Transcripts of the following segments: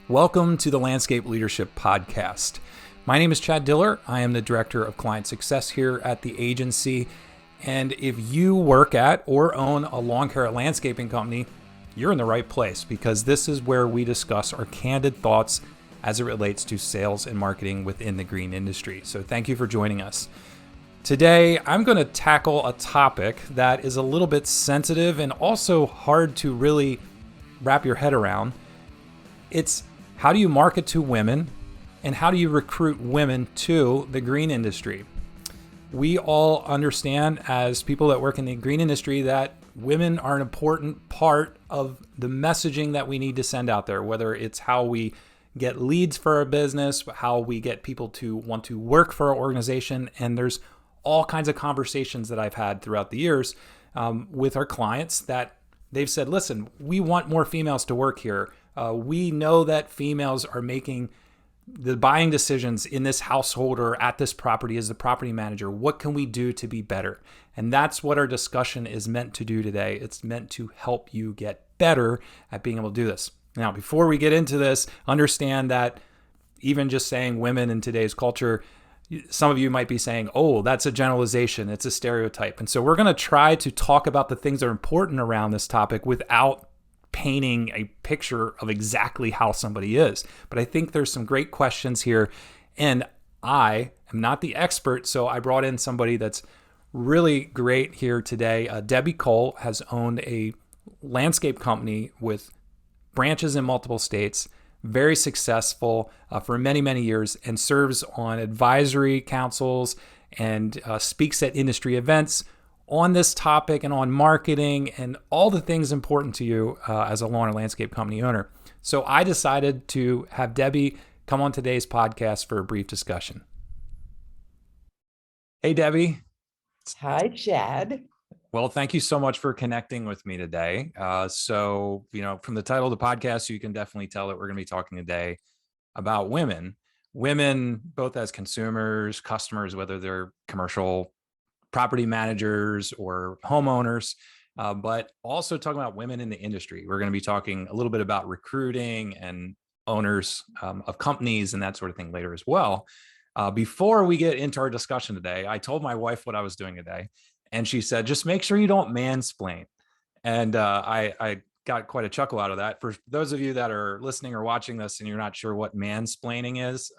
Welcome to the Landscape Leadership Podcast. My name is Chad Diller. I am the Director of Client Success here at the agency. And if you work at or own a lawn care landscaping company, you're in the right place because this is where we discuss our candid thoughts as it relates to sales and marketing within the green industry. So thank you for joining us. Today, I'm going to tackle a topic that is a little bit sensitive and also hard to really wrap your head around. It's how do you market to women and how do you recruit women to the green industry? We all understand as people that work in the green industry that women are an important part of the messaging that we need to send out there, whether it's how we get leads for our business, how we get people to want to work for our organization. And there's all kinds of conversations that I've had throughout the years with our clients that they've said, listen, we want more females to work here. We know that females are making the buying decisions in this household or at this property as the property manager. What can we do to be better? And that's what our discussion is meant to do today. It's meant to help you get better at being able to do this. Now, before we get into this, understand that even just saying women in today's culture, some of you might be saying, oh, that's a generalization. It's a stereotype. And so we're going to try to talk about the things that are important around this topic without painting a picture of exactly how somebody is. But I think there's some great questions here. And I am not the expert, so I brought in somebody that's really great here today. Debby Cole has owned a landscape company with branches in multiple states, very successful for many, many years, and serves on advisory councils and speaks at industry events on this topic and on marketing and all the things important to you as a lawn or landscape company owner. So I decided to have Debby come on today's podcast for a brief discussion. Hey, Debby. Hi, Chad. Well, thank you so much for connecting with me today. So, from the title of the podcast, you can definitely tell that we're going to be talking today about women, both as consumers, customers, whether they're commercial property managers or homeowners, but also talking about women in the industry. We're going to be talking a little bit about recruiting and owners of companies and that sort of thing later as well. Before we get into our discussion today, I told my wife what I was doing today, and she said, just make sure you don't mansplain. And I got quite a chuckle out of that. For those of you that are listening or watching this and you're not sure what mansplaining is,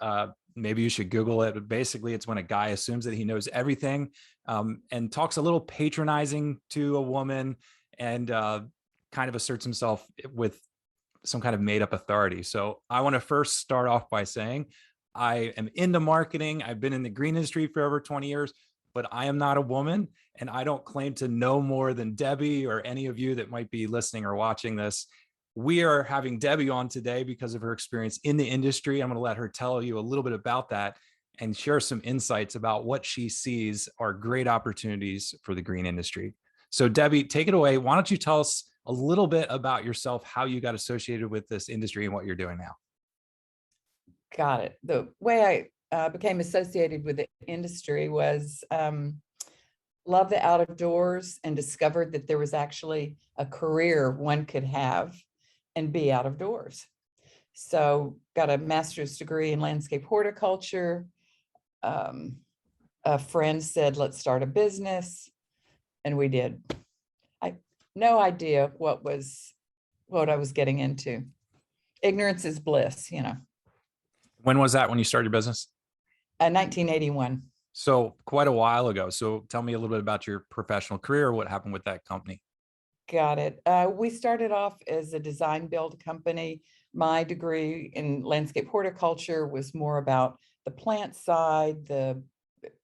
maybe you should Google it. But basically, it's when a guy assumes that he knows everything and talks a little patronizing to a woman and kind of asserts himself with some kind of made up authority. So I want to first start off by saying I am into marketing. I've been in the green industry for over 20 years, but I am not a woman. And I don't claim to know more than Debby or any of you that might be listening or watching this. We are having Debby on today because of her experience in the industry. I'm going to let her tell you a little bit about that and share some insights about what she sees are great opportunities for the green industry. So Debby, take it away. Why don't you tell us a little bit about yourself, how you got associated with this industry and what you're doing now? Got it. The way I became associated with the industry was love the outdoors and discovered that there was actually a career one could have and be out of doors. So got a master's degree in landscape horticulture. A friend said, let's start a business. And we did. I no idea what I was getting into. Ignorance is bliss, When was that when you started your business? 1981. So quite a while ago. So tell me a little bit about your professional career, what happened with that company. Got it. We started off as a design build company. My degree in landscape horticulture was more about the plant side,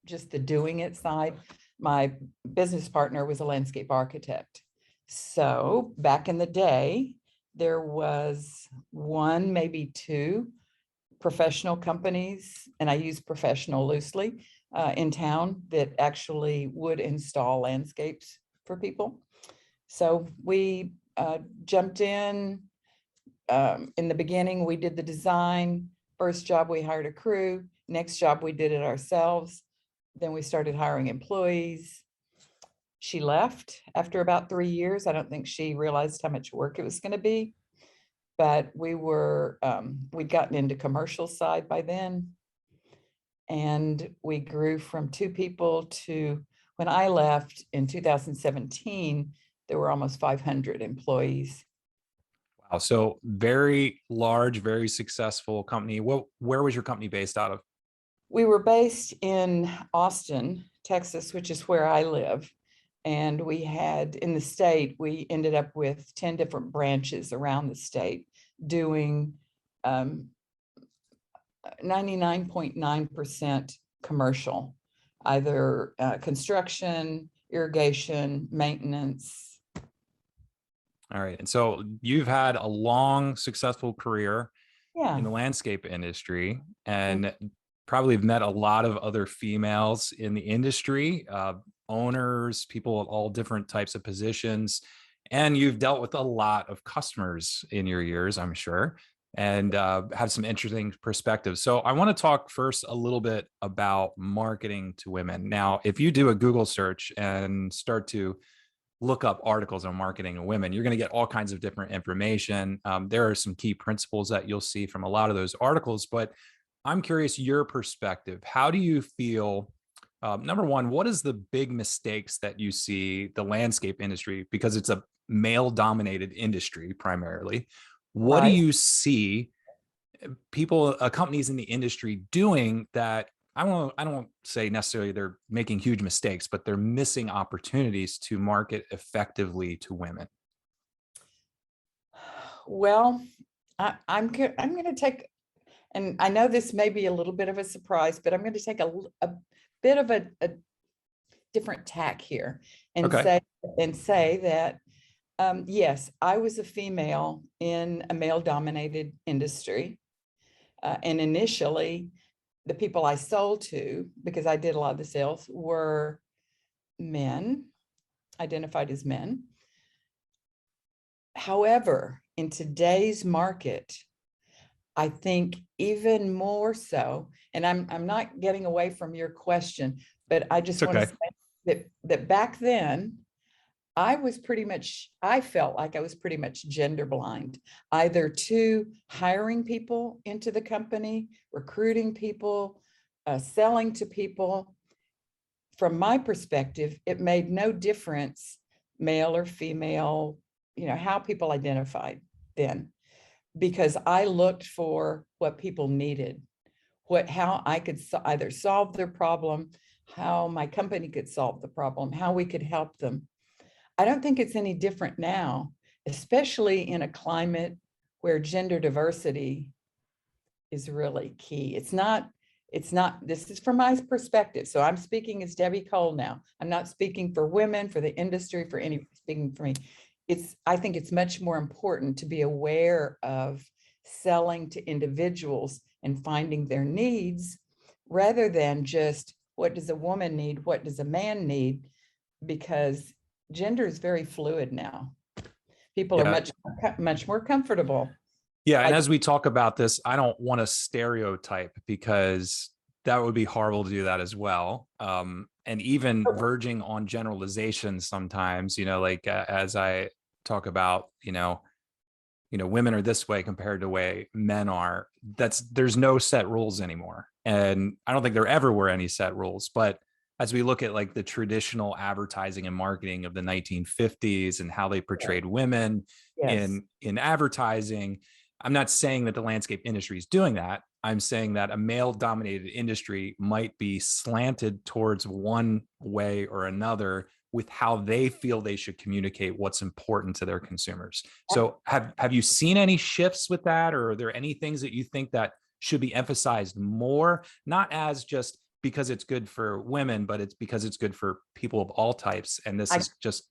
just the doing it side. My business partner was a landscape architect. So back in the day, there was one, maybe two professional companies, and I use professional loosely, in town that actually would install landscapes for people. So we jumped in. In the beginning, we did the design. First job, we hired a crew. Next job, we did it ourselves. Then we started hiring employees. She left after about 3 years. I don't think she realized how much work it was going to be. but we'd gotten into commercial side by then. And we grew from 2 people to, when I left in 2017, there were almost 500 employees. Wow. So very large, very successful company. Where was your company based out of? We were based in Austin, Texas, which is where I live. And we had, in the state, we ended up with 10 different branches around the state doing 99.9% commercial, either construction, irrigation, maintenance. All right. And so you've had a long, successful career Yeah. in the landscape industry and probably have met a lot of other females in the industry, owners, people of all different types of positions. And you've dealt with a lot of customers in your years, I'm sure, and have some interesting perspectives. So I want to talk first a little bit about marketing to women. Now, if you do a Google search and start to look up articles on marketing to women, you're going to get all kinds of different information. There are some key principles that you'll see from a lot of those articles, but I'm curious your perspective. How do you feel? Number one, what is the big mistakes that you see the landscape industry, because it's a male dominated industry primarily? What do Right. you see people, companies in the industry doing that? I don't say necessarily they're making huge mistakes, but they're missing opportunities to market effectively to women. Well, I'm going to take, and I know this may be a little bit of a surprise, but I'm going to take a bit of a different tack here and Okay. say that yes, I was a female in a male dominated industry. And initially, the people I sold to, because I did a lot of the sales, were men, identified as men. However, in today's market, I think even more so, and I'm not getting away from your question, but I just It's want to okay. say that back then, I felt like I was pretty much gender blind, either to hiring people into the company, recruiting people, selling to people. From my perspective, it made no difference, male or female, how people identified then, because I looked for what people needed, how I could either solve their problem, how my company could solve the problem, how we could help them. I don't think it's any different now, especially in a climate where gender diversity is really key. This is from my perspective. So I'm speaking as Debby Cole now. I'm not speaking for women, for the industry, speaking for me. I think it's much more important to be aware of selling to individuals and finding their needs rather than just what does a woman need, what does a man need, because gender is very fluid now. People are Yeah. much more comfortable. Yeah. And as we talk about this, I don't want to stereotype, because that would be horrible to do that as well. And even verging on generalization sometimes, like as I talk about, women are this way compared to the way men are. There's no set rules anymore. And I don't think there ever were any set rules. But as we look at like the traditional advertising and marketing of the 1950s and how they portrayed women Yes. in advertising, I'm not saying that the landscape industry is doing that. I'm saying that a male dominated industry might be slanted towards one way or another with how they feel they should communicate what's important to their consumers. So have you seen any shifts with that, or are there any things that you think that should be emphasized more, not as just because it's good for women, but it's because it's good for people of all types? And this is just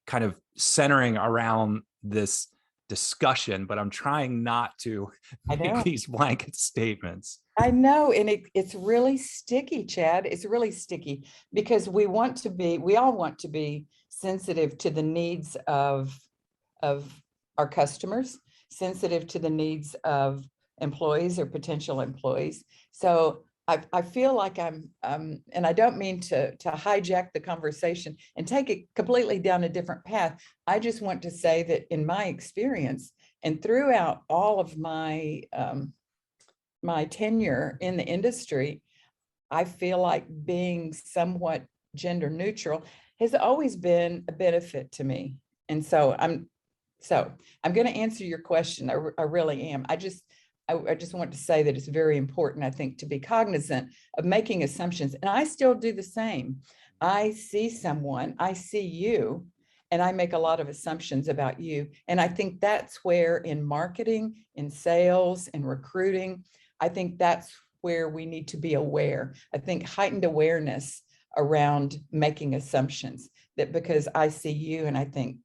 kind of centering around this discussion, but I'm trying not to make these blanket statements. I know, and it's really sticky, Chad. It's really sticky because we all want to be sensitive to the needs of our customers, sensitive to the needs of employees or potential employees. So I feel like I'm, and I don't mean to hijack the conversation and take it completely down a different path. I just want to say that in my experience, And throughout all of my my tenure in the industry, I feel like being somewhat gender neutral has always been a benefit to me. And so I'm going to answer your question. I really am. I just want to say that it's very important, I think, to be cognizant of making assumptions. And I still do the same. I see someone, I see you, and I make a lot of assumptions about you. And I think that's where in marketing, in sales, in recruiting, I think that's where we need to be aware. I think heightened awareness around making assumptions, that because I see you and I think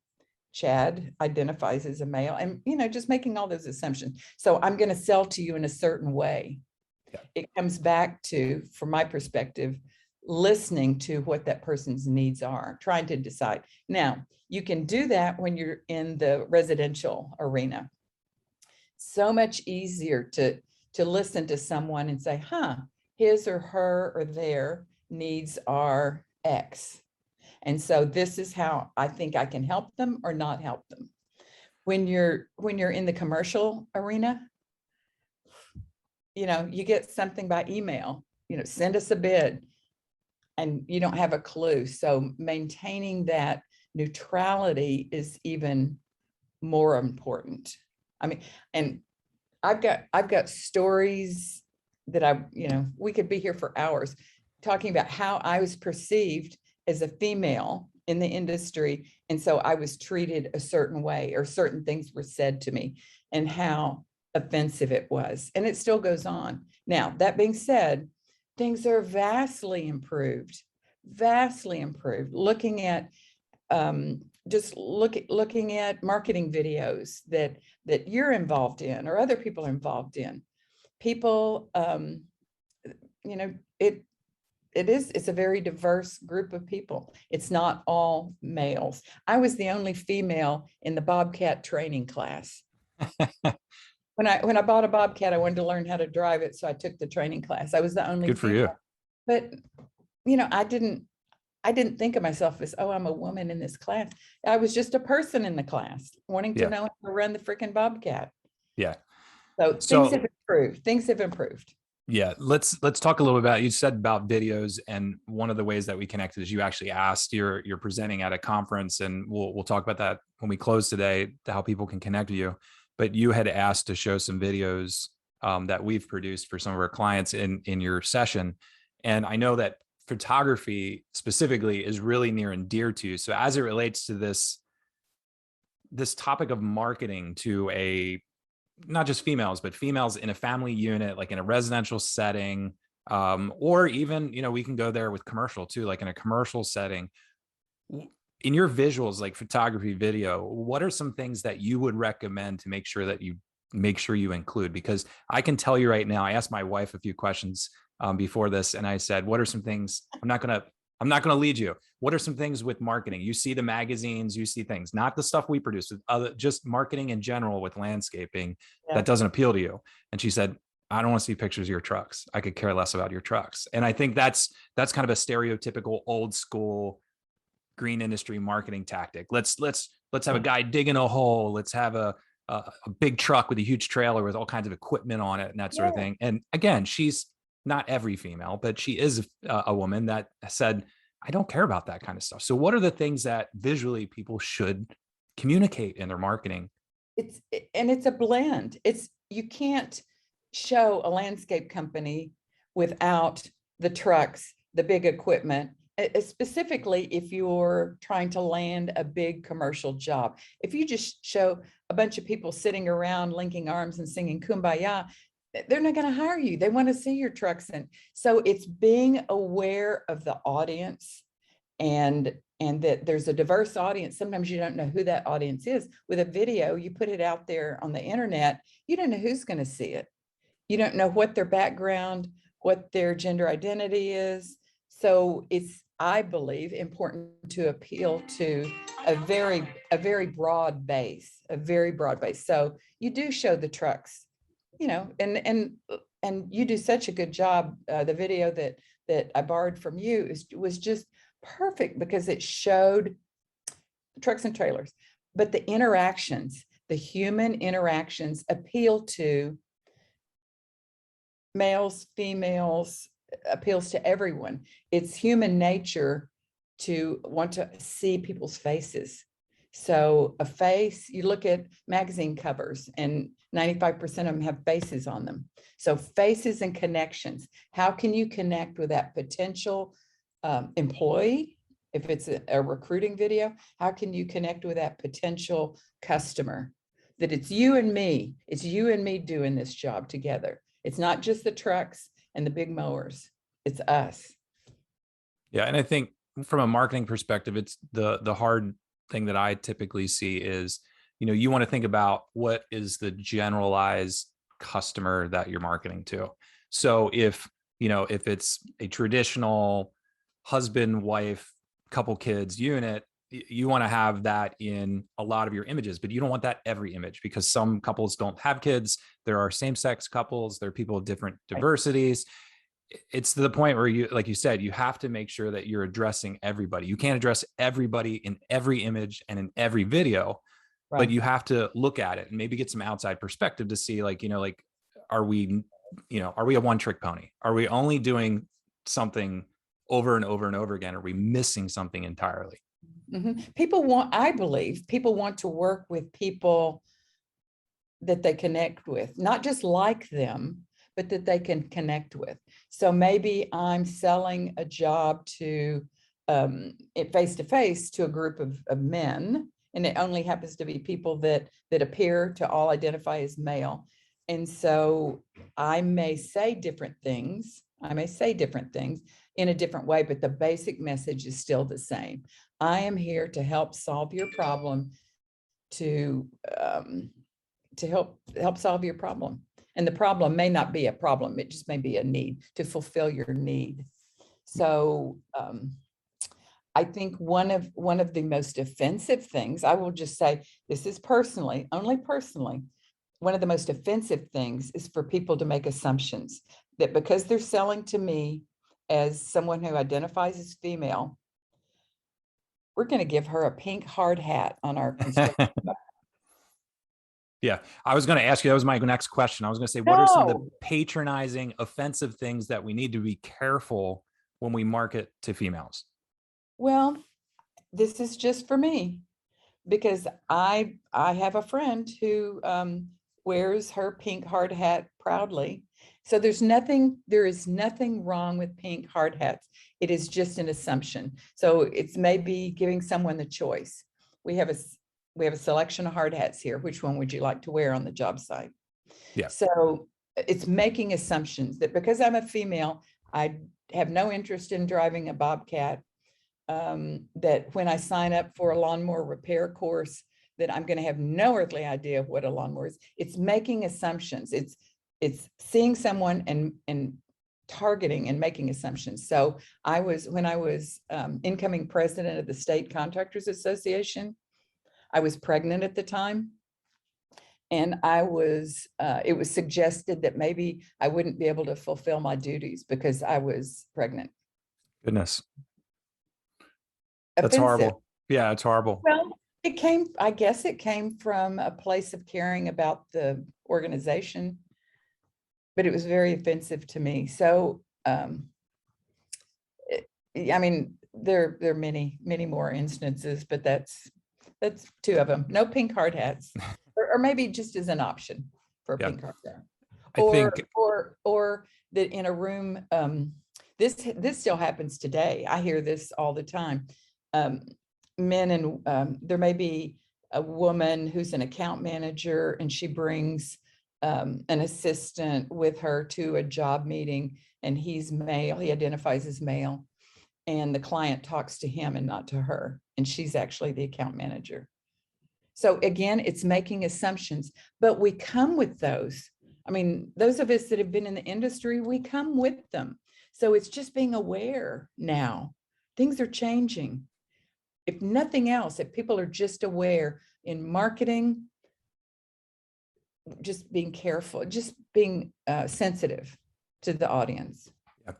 Chad identifies as a male, and just making all those assumptions. So I'm going to sell to you in a certain way. Yeah. It comes back to, from my perspective, listening to what that person's needs are, trying to decide. Now, you can do that when you're in the residential arena. So much easier to listen to someone and say, his or her or their needs are X. And so this is how I think I can help them or not help them. When you're in the commercial arena, you get something by email, send us a bid, and you don't have a clue. So maintaining that neutrality is even more important. I mean, and I've got stories that we could be here for hours talking about how I was perceived as a female in the industry. And so I was treated a certain way, or certain things were said to me, and how offensive it was. And it still goes on. Now, that being said, things are vastly improved. Looking at looking at marketing videos that you're involved in, or other people are involved in. People, it's a very diverse group of people. It's not all males. I was the only female in the Bobcat training class. When I bought a Bobcat, I wanted to learn how to drive it, so I took the training class. I was the only Good for female. you. But I didn't think of myself as, oh, I'm a woman in this class. I was just a person in the class wanting to know how to run the freaking Bobcat. Yeah. So things have improved. Things have improved. Yeah, let's talk a little bit about, you said about videos, and one of the ways that we connected is you actually asked, you're presenting at a conference, and we'll talk about that when we close today, how people can connect with you. But you had asked to show some videos that we've produced for some of our clients in your session, and I know that photography specifically is really near and dear to you. So as it relates to this topic of marketing to not just females, but females in a family unit, like in a residential setting, or even, we can go there with commercial too, like in a commercial setting. In your visuals, like photography, video, what are some things that you would recommend to make sure you include? Because I can tell you right now, I asked my wife a few questions before this, and I said, what are some things, I'm not going to lead you. What are some things with marketing? You see the magazines, you see things, not the stuff we produce, just marketing in general with landscaping that doesn't appeal to you. And she said, I don't want to see pictures of your trucks. I could care less about your trucks. And I think that's kind of a stereotypical old school green industry marketing tactic. Let's have a guy digging a hole. Let's have a big truck with a huge trailer with all kinds of equipment on it and that sort of thing. And again, she's not every female, but she is a woman that said, I don't care about that kind of stuff. So what are the things that visually people should communicate in their marketing? It's a blend. You can't show a landscape company without the trucks, the big equipment, specifically if you're trying to land a big commercial job. If you just show a bunch of people sitting around linking arms and singing Kumbaya, they're not going to hire you. They want to see your trucks. And so it's being aware of the audience, and that there's a diverse audience. Sometimes you don't know who that audience is. With a video, you put it out there on the internet, you don't know who's going to see it. You don't know what their background, what their gender identity is. So it's, I believe, important to appeal to a very broad base, So you do show the trucks, and you do such a good job. The video that I borrowed from you was just perfect, because it showed trucks and trailers, but the interactions the human interactions appeal to males, females, appeals to everyone. It's human nature to want to see people's faces. So a face, you look at magazine covers and 95% of them have faces on them. So faces and connections. How can you connect with that potential employee? If it's a recruiting video, how can you connect with that potential customer? That it's you and me doing this job together. It's not just the trucks and the big mowers. It's us. Yeah. And I think from a marketing perspective, it's the hard thing that I typically see is, you want to think about what is the generalized customer that you're marketing to. So if it's a traditional husband, wife, couple kids unit, you want to have that in a lot of your images, but you don't want that every image, because some couples don't have kids. There are same-sex couples. There are people of different diversities. It's to the point where you, like you said, you have to make sure that you're addressing everybody. You can't address everybody in every image and in every video, but you have to look at it and maybe get some outside perspective to see, are we a one-trick pony? Are we only doing something over and over and over again? Are we missing something entirely? Mm-hmm. I believe people want to work with people that they connect with, not just like them, but that they can connect with. So maybe I'm selling a job to face-to-face to a group of men, and it only happens to be people that appear to all identify as male. And so I may say different things. In a different way, but the basic message is still the same. I am here to help solve your problem, to help solve your problem. And the problem may not be a problem. It just may be a need, to fulfill your need. So I think one of the most offensive things, I will just say, this is only personally, one of the most offensive things is for people to make assumptions that because they're selling to me as someone who identifies as female, we're going to give her a pink hard hat on our construction. Yeah, I was going to ask you, that was my next question. I was going to say, what are some of the patronizing, offensive things that we need to be careful when we market to females? Well, this is just for me, because I have a friend who wears her pink hard hat proudly. So there is nothing wrong with pink hard hats. It is just an assumption. So it's maybe giving someone the choice. We have a selection of hard hats here. Which one would you like to wear on the job site? Yeah. So it's making assumptions that because I'm a female, I have no interest in driving a Bobcat. That when I sign up for a lawnmower repair course, that I'm going to have no earthly idea of what a lawnmower is. It's making assumptions. It's seeing someone and targeting and making assumptions. So when I was incoming president of the State Contractors Association, I was pregnant at the time. And it was suggested that maybe I wouldn't be able to fulfill my duties because I was pregnant. Goodness. Offensive. That's horrible. Yeah, it's horrible. Well, I guess it came from a place of caring about the organization, but it was very offensive to me. So, I mean, there are many more instances, but that's two of them. No pink hard hats, or maybe just as an option for a pink hard hat. Or that in a room, this still happens today. I hear this all the time. Men and there may be a woman who's an account manager, and she brings an assistant with her to a job meeting, and he's male. He identifies as male, and the client talks to him and not to her, and she's actually the account manager. So again, it's making assumptions, but we come with those. I mean, those of us that have been in the industry, we come with them. So it's just being aware now. Things are changing. If nothing else, if people are just aware in marketing, just being careful, just being sensitive to the audience. Yeah.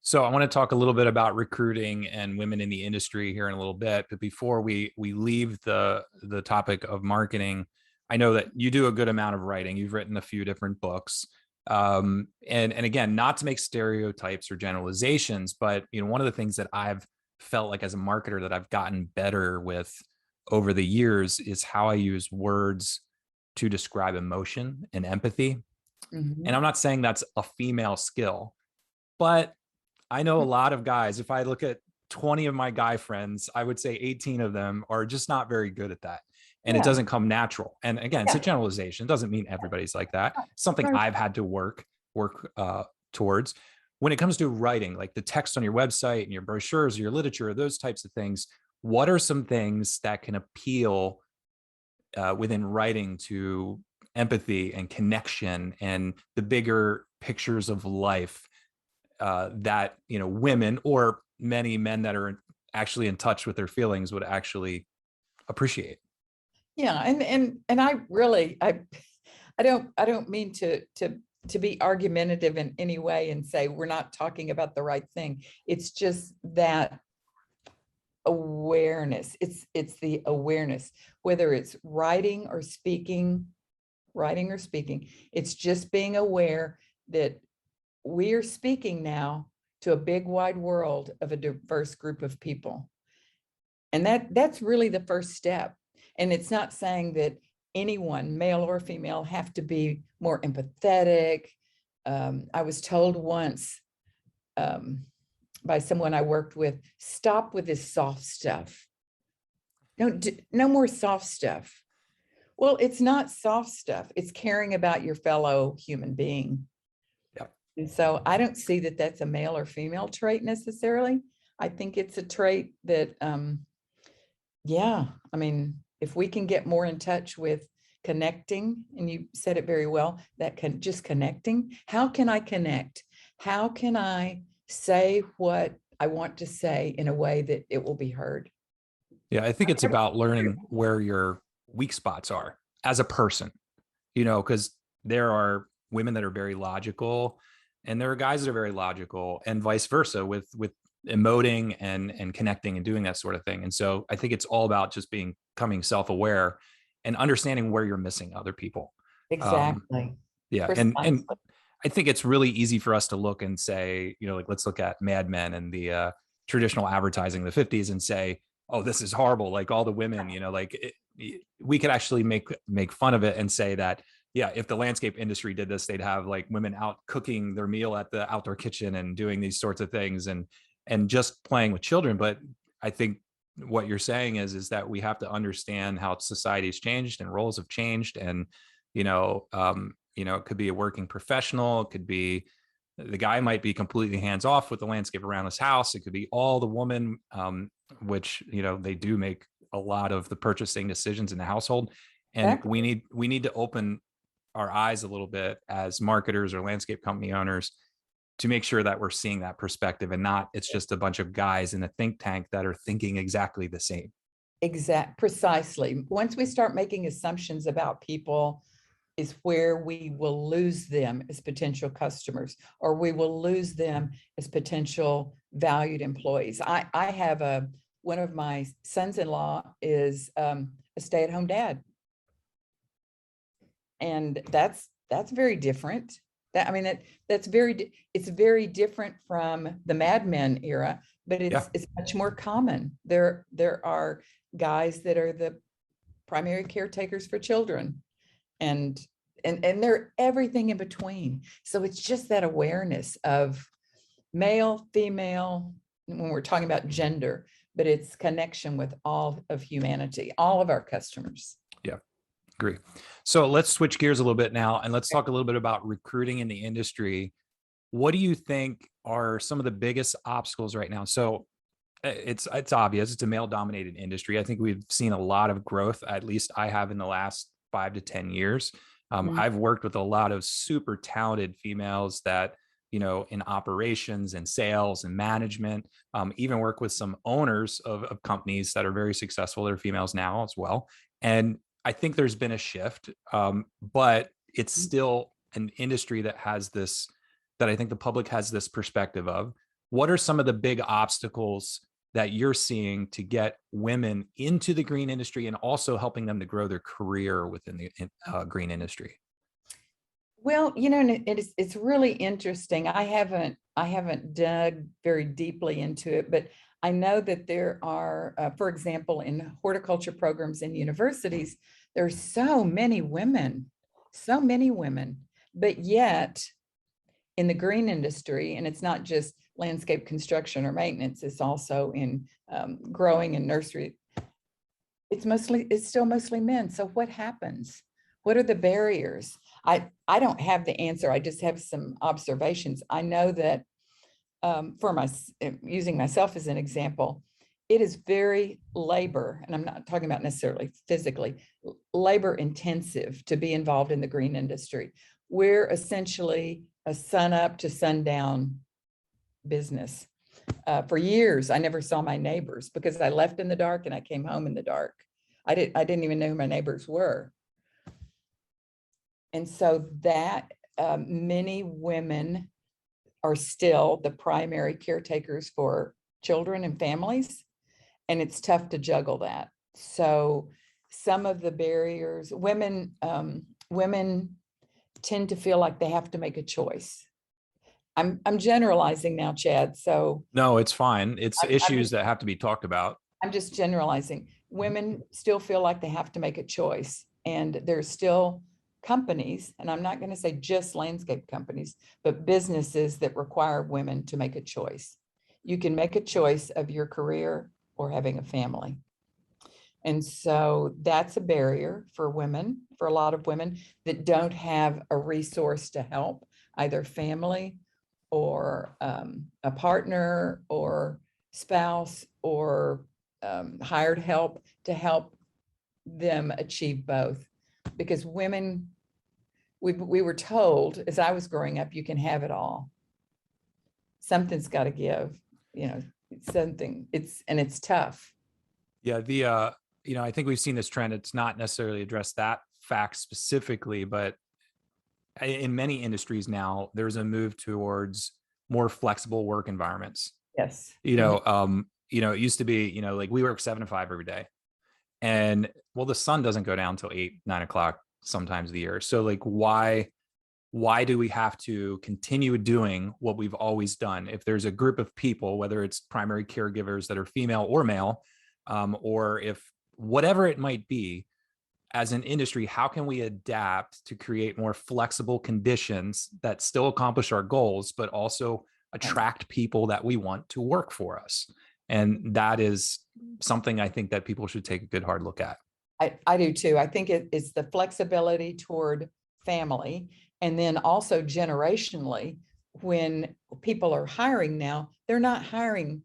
So I want to talk a little bit about recruiting and women in the industry here in a little bit. But before we leave the topic of marketing, I know that you do a good amount of writing. You've written a few different books. And again, not to make stereotypes or generalizations, but one of the things that I've felt like as a marketer that I've gotten better with over the years is how I use words to describe emotion and empathy. And Mhm. I'm not saying that's a female skill, but I know a lot of guys. If I look at 20 of my guy friends, I would say 18 of them are just not very good at that. And it Yeah, doesn't come natural. And again, it's a yeah, generalization. It doesn't mean everybody's like that. It's something right. I've had to work towards. When it comes to writing, like the text on your website and your brochures, your literature, those types of things, what are some things that can appeal within writing to empathy and connection and the bigger pictures of life that women or many men that are actually in touch with their feelings would actually appreciate? Yeah, and I really I don't mean to be argumentative in any way and say we're not talking about the right thing. It's just that awareness. It's the awareness, whether it's writing or speaking. It's just being aware that we are speaking now to a big wide world of a diverse group of people. And that's really the first step. And it's not saying that anyone, male or female, have to be more empathetic. I was told once um, by someone I worked with, stop with this soft stuff. No more soft stuff. Well, it's not soft stuff. It's caring about your fellow human being. Yeah. And so I don't see that that's a male or female trait necessarily. I think it's a trait that, yeah, I mean, if we can get more in touch with connecting, and you said it very well, that can just connecting. How can I connect? How can I say what I want to say in a way that it will be heard? Yeah, I think it's about learning where your weak spots are as a person, because there are women that are very logical and there are guys that are very logical and vice versa with emoting and connecting and doing that sort of thing. And so I think it's all about just becoming self-aware and understanding where you're missing other people. Um, Exactly. yeah. And Precisely. I think it's really easy for us to look and say, like, let's look at Mad Men and the traditional advertising in the 50s and say, oh, this is horrible. Like all the women, we could actually make fun of it and say that, yeah, if the landscape industry did this, they'd have like women out cooking their meal at the outdoor kitchen and doing these sorts of things and just playing with children. But I think what you're saying is that we have to understand how society's changed and roles have changed. And, it could be a working professional. It could be the guy might be completely hands off with the landscape around his house. It could be all the woman, which, they do make a lot of the purchasing decisions in the household. And Exactly. we need to open our eyes a little bit as marketers or landscape company owners to make sure that we're seeing that perspective and not it's just a bunch of guys in a think tank that are thinking exactly the same. Precisely. Once we start making assumptions about people, is where we will lose them as potential customers, or we will lose them as potential valued employees. I have one of my sons-in-law is a stay-at-home dad, and that's very different. That I mean it's very different from the Mad Men era, but Yeah. it's much more common. There are guys that are the primary caretakers for children, and they're everything in between. So it's just that awareness of male, female, when we're talking about gender, but it's connection with all of humanity, all of our customers. Yeah. Agree. So let's switch gears a little bit now and let's talk a little bit about recruiting in the industry. What do you think are some of the biggest obstacles right now? So it's obvious it's a male dominated industry. I think we've seen a lot of growth, at least I have in the last 5 to 10 years. Mhm. I've worked with a lot of super talented females that, in operations and sales and management, even work with some owners of companies that are very successful. They're females now as well. And I think there's been a shift, but it's still an industry that has this, that I think the public has this perspective of. What are some of the big obstacles that you're seeing to get women into the green industry and also helping them to grow their career within the green industry? Well, and it's really interesting. I haven't dug very deeply into it, but I know that there are, for example, in horticulture programs in universities, there's so many women, but yet in the green industry, and it's not just landscape construction or maintenance, it's also in growing and nursery. It's still mostly men. So what happens? What are the barriers? I don't have the answer. I just have some observations. I know that using myself as an example, it is very labor, and I'm not talking about necessarily physically, labor intensive to be involved in the green industry. We're essentially a sun up to sundown business. For years, I never saw my neighbors because I left in the dark and I came home in the dark. I didn't even know who my neighbors were. And so that many women are still the primary caretakers for children and families, and it's tough to juggle that. So some of the barriers, women tend to feel like they have to make a choice. I'm generalizing now, Chad. So No, it's fine. It's I'm issues just, that have to be talked about. I'm just generalizing. Women still feel like they have to make a choice, and there's still companies, and I'm not going to say just landscape companies, but businesses that require women to make a choice. You can make a choice of your career or having a family. And so that's a barrier for women, for a lot of women that don't have a resource to help, either family or a partner or spouse or hired help to help them achieve both. Because women, we were told as I was growing up, you can have it all. Something's got to give, something. It's tough. Yeah, I think we've seen this trend. It's not necessarily addressed that fact specifically, but in many industries now, there's a move towards more flexible work environments. Yes. It used to be, like we work 7 to 5 every day. And well, the sun doesn't go down till 8, 9 o'clock sometimes of the year. So like, why do we have to continue doing what we've always done? If there's a group of people, whether it's primary caregivers that are female or male, or if whatever it might be, as an industry, how can we adapt to create more flexible conditions that still accomplish our goals, but also attract people that we want to work for us? And that is something I think that people should take a good hard look at. I do too. I think it's the flexibility toward family, and then also generationally, when people are hiring now, they're not hiring.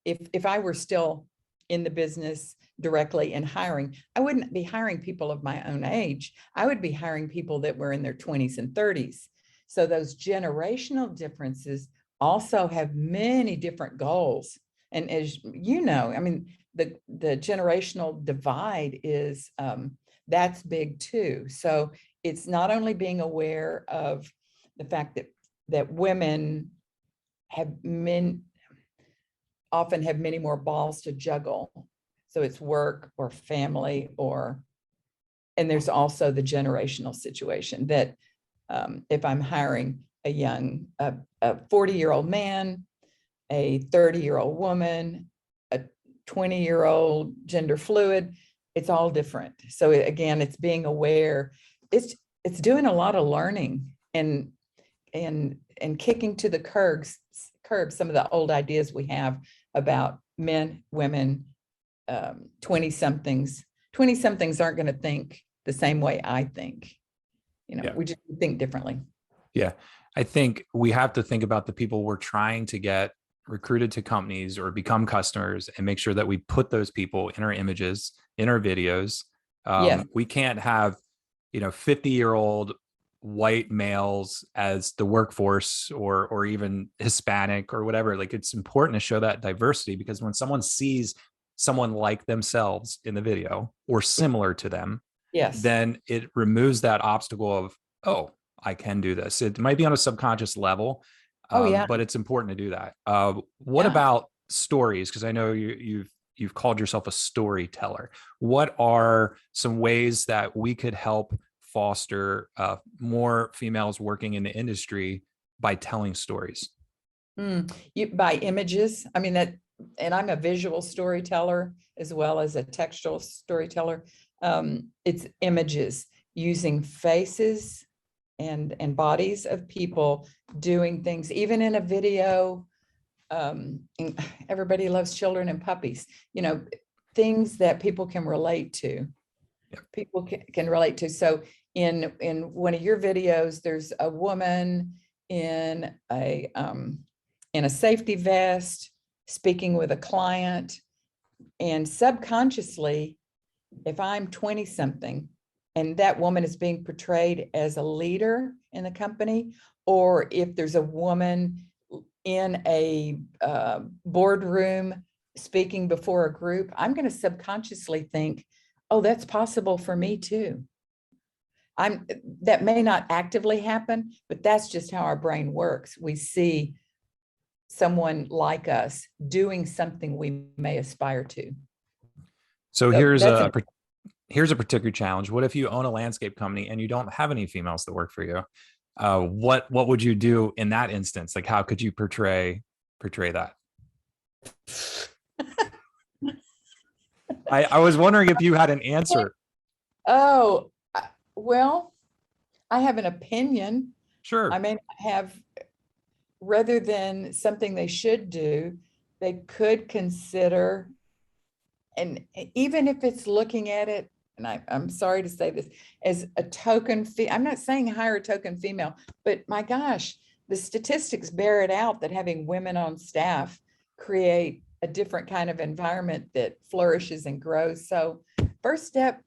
If I were still in the business directly and hiring, I wouldn't be hiring people of my own age. I would be hiring people that were in their 20s and 30s. So those generational differences also have many different goals. And as you know, I mean, the generational divide is that's big too. So it's not only being aware of the fact that women often have many more balls to juggle. So it's work or family and there's also the generational situation that if I'm hiring a 40-year-old man, a 30-year-old woman, a 20-year-old gender fluid, it's all different. So again, it's being aware. It's doing a lot of learning and kicking to the curb some of the old ideas we have about men, women, 20-somethings. 20-somethings aren't going to think the same way I think. Yeah. We just think differently. Yeah. I think we have to think about the people we're trying to get recruited to companies or become customers, and make sure that we put those people in our images, in our videos. Yes. We can't have, 50-year-old white males as the workforce, or even Hispanic or whatever. Like, it's important to show that diversity, because when someone sees someone like themselves in the video or similar to them, Yes. then it removes that obstacle of, oh, I can do this. It might be on a subconscious level, Oh yeah. but it's important to do that. What Yeah. about stories, because I know you've called yourself a storyteller. What are some ways that we could help foster more females working in the industry by telling stories? By images. I mean that, and I'm a visual storyteller as well as a textual storyteller. It's images using faces and bodies of people doing things, even in a video. Everybody loves children and puppies, things that people can relate to. Yeah. People can relate to. So in one of your videos, there's a woman in a safety vest speaking with a client, and subconsciously, if I'm 20 something and that woman is being portrayed as a leader in the company, or if there's a woman in a boardroom speaking before a group, I'm going to subconsciously think, oh, that's possible for me too. That may not actively happen, but that's just how our brain works. We see someone like us doing something we may aspire to. So here's a particular challenge. What if you own a landscape company and you don't have any females that work for you? What would you do in that instance? Like, how could you portray that? I was wondering if you had an answer. Oh, well, I have an opinion. Sure. I may not have, rather than something they should do, they could consider, and even if it's looking at it, and I'm sorry to say this, as a token fee, I'm not saying hire a token female, but my gosh, the statistics bear it out that having women on staff create a different kind of environment that flourishes and grows. So first step,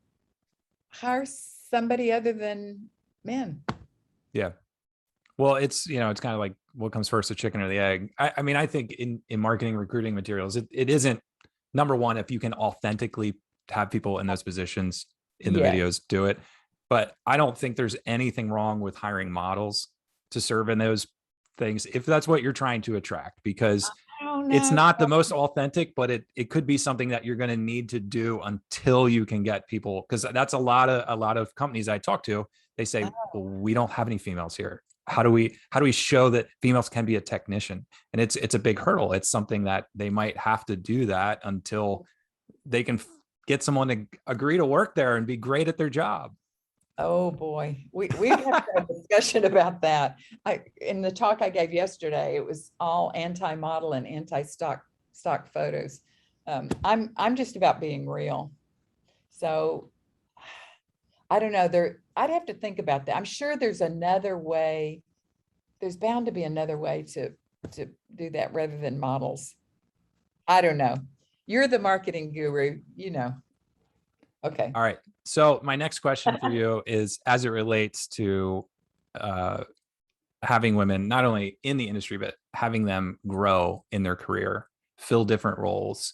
hire somebody other than men. Yeah. Well, it's kind of like what comes first, the chicken or the egg. I mean, I think in marketing, recruiting materials, it isn't number one if you can authentically have people in those positions in the videos do it. But I don't think there's anything wrong with hiring models to serve in those things if that's what you're trying to attract, because it's not the most authentic, but it could be something that you're going to need to do until you can get people, because that's a lot of companies I talk to. They say, well, we don't have any females here. How do we show that females can be a technician? And it's a big hurdle. It's something that they might have to do that until they can get someone to agree to work there and be great at their job. Oh boy, we have to have a discussion about that. In the talk I gave yesterday, it was all anti-model and anti-stock photos. I'm just about being real. So I don't know. I'd have to think about that. I'm sure there's another way. There's bound to be another way to do that rather than models. I don't know. You're the marketing guru, Okay. All right. So my next question for you is, as it relates to having women not only in the industry, but having them grow in their career, fill different roles.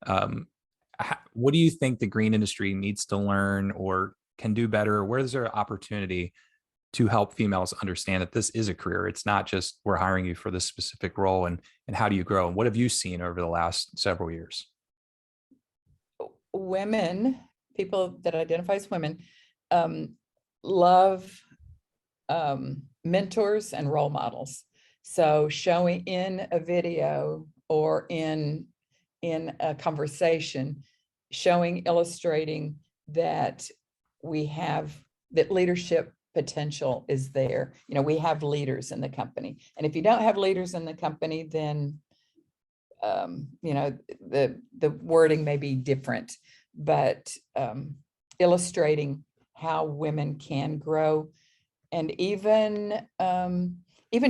What do you think the green industry needs to learn or can do better? Where's there opportunity to help females understand that this is a career? It's not just we're hiring you for this specific role, and how do you grow? And what have you seen over the last several years? Women, people that identify as women, love mentors and role models. So showing in a video or in a conversation, illustrating that that leadership potential is there. We have leaders in the company. And if you don't have leaders in the company, then the wording may be different, but illustrating how women can grow, and even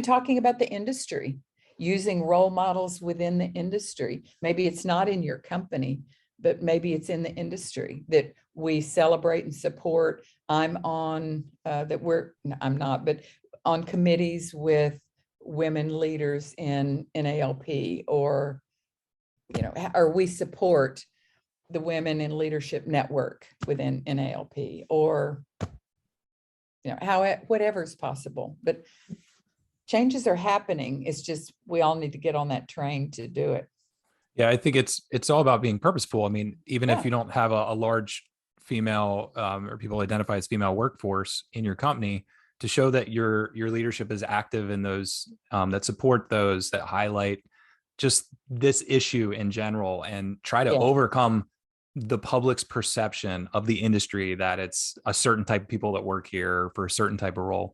talking about the industry, using role models within the industry. Maybe it's not in your company, but maybe it's in the industry that we celebrate and support. I'm not, but on committees with women leaders in NALP, or we support the Women in Leadership Network within NALP, or whatever is possible. But changes are happening. It's just we all need to get on that train to do it. Yeah, I think it's all about being purposeful. I mean, even if Yeah, you don't have a large female or people identify as female workforce in your company, to show that your leadership is active in those that support those, that highlight just this issue in general, and try to yeah, overcome the public's perception of the industry that it's a certain type of people that work here for a certain type of role.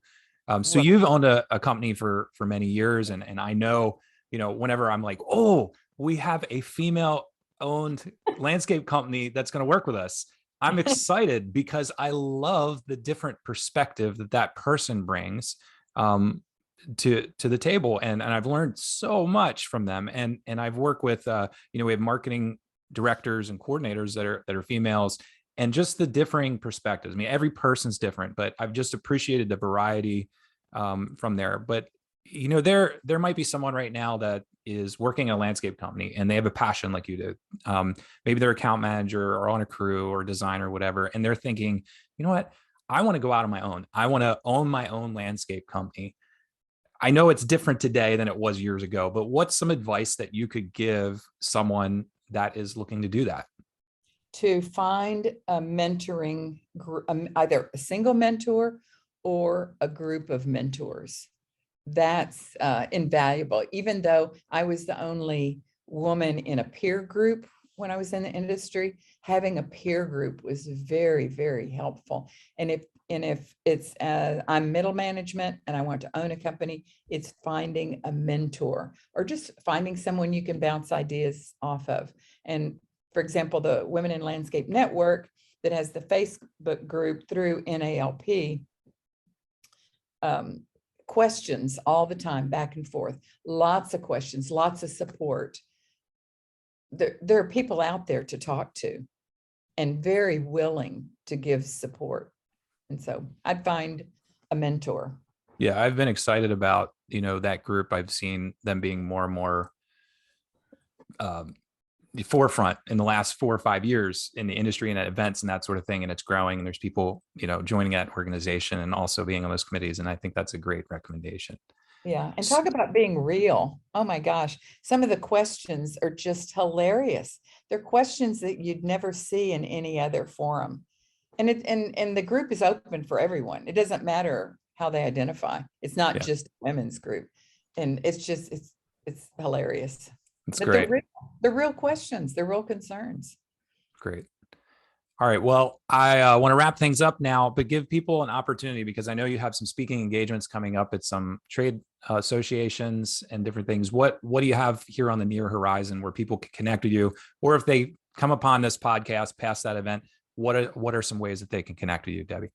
So right. you've owned a company for many years, and I know, whenever I'm like, oh, we have a female owned landscape company that's going to work with us, I'm excited because I love the different perspective that person brings um, to the table, and I've learned so much from them. And I've worked with we have marketing directors and coordinators that are females, and just the differing perspectives. I mean, every person's different, but I've just appreciated the variety from there. But there might be someone right now that is working in a landscape company and they have a passion like you do. Maybe they're account manager or on a crew or designer or whatever, and they're thinking, you know what, I want to go out on my own. I want to own my own landscape company. I know it's different today than it was years ago, but what's some advice that you could give someone that is looking to do that? To find a mentoring group, either a single mentor or a group of mentors. That's invaluable. Even though I was the only woman in a peer group when I was in the industry, having a peer group was very, very helpful. And if it's I'm middle management and I want to own a company, it's finding a mentor or just finding someone you can bounce ideas off of. And for example, the Women in Landscape Network that has the Facebook group through NALP, questions all the time, back and forth, lots of questions, lots of support. There are people out there to talk to and very willing to give support. And so I'd find a mentor. Yeah, I've been excited about, that group. I've seen them being more and more the forefront in the last 4 or 5 years in the industry and at events and that sort of thing. And it's growing, and there's people, joining that organization and also being on those committees. And I think that's a great recommendation. Yeah. And talk about being real. Oh my gosh. Some of the questions are just hilarious. They're questions that you'd never see in any other forum. And the group is open for everyone. It doesn't matter how they identify. It's not Yeah, just a women's group. And it's hilarious. it's But they're great. real, they're real questions, they're real concerns. Great. All right. Well, I want to wrap things up now, but give people an opportunity, because I know you have some speaking engagements coming up at some trade associations and different things. What do you have here on the near horizon where people can connect with you, or if they come upon this podcast past that event, what are some ways that they can connect with you, Debbie?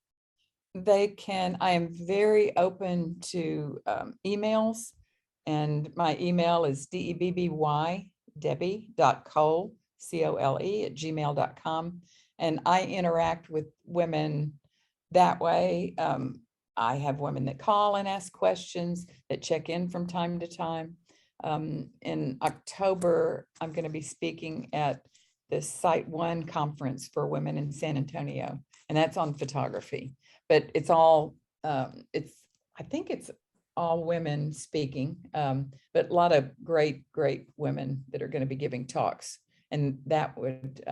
I am very open to emails, and my email is Debbie.Cole, COLE @gmail.com. And I interact with women that way. I have women that call and ask questions, that check in from time to time. In October, I'm going to be speaking at the Site One conference for women in San Antonio, and that's on photography. But it's all, I think it's all women speaking, but a lot of great women that are going to be giving talks. And that would,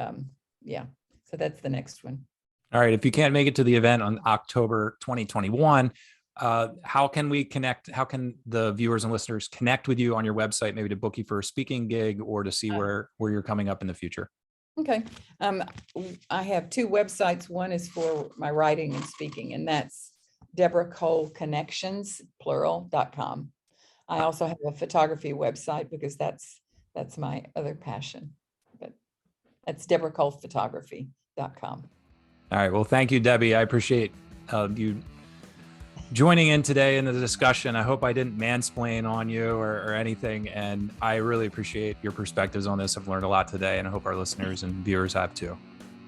yeah. So that's the next one. All right. If you can't make it to the event on October 2021, how can we connect? How can the viewers and listeners connect with you on your website, maybe to book you for a speaking gig or to see where you're coming up in the future? Okay. I have 2 websites. One is for my writing and speaking, and that's Deborah Cole Connections, plural.com. I also have a photography website because that's my other passion. But that's DeborahColePhotography.com. All right. Well, thank you, Debbie. I appreciate you joining in today in the discussion. I hope I didn't mansplain on you or anything. And I really appreciate your perspectives on this. I've learned a lot today, and I hope our listeners and viewers have too.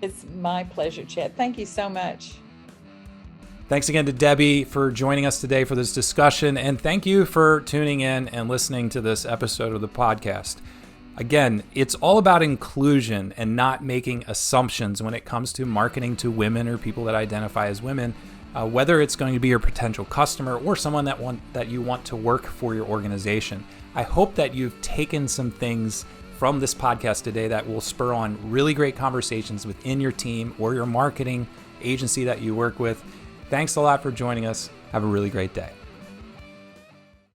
It's my pleasure, Chad. Thank you so much. Thanks again to Debbie for joining us today for this discussion. And thank you for tuning in and listening to this episode of the podcast. Again, it's all about inclusion and not making assumptions when it comes to marketing to women or people that identify as women, whether it's going to be your potential customer or someone that you want to work for your organization. I hope that you've taken some things from this podcast today that will spur on really great conversations within your team or your marketing agency that you work with. Thanks a lot for joining us. Have a really great day.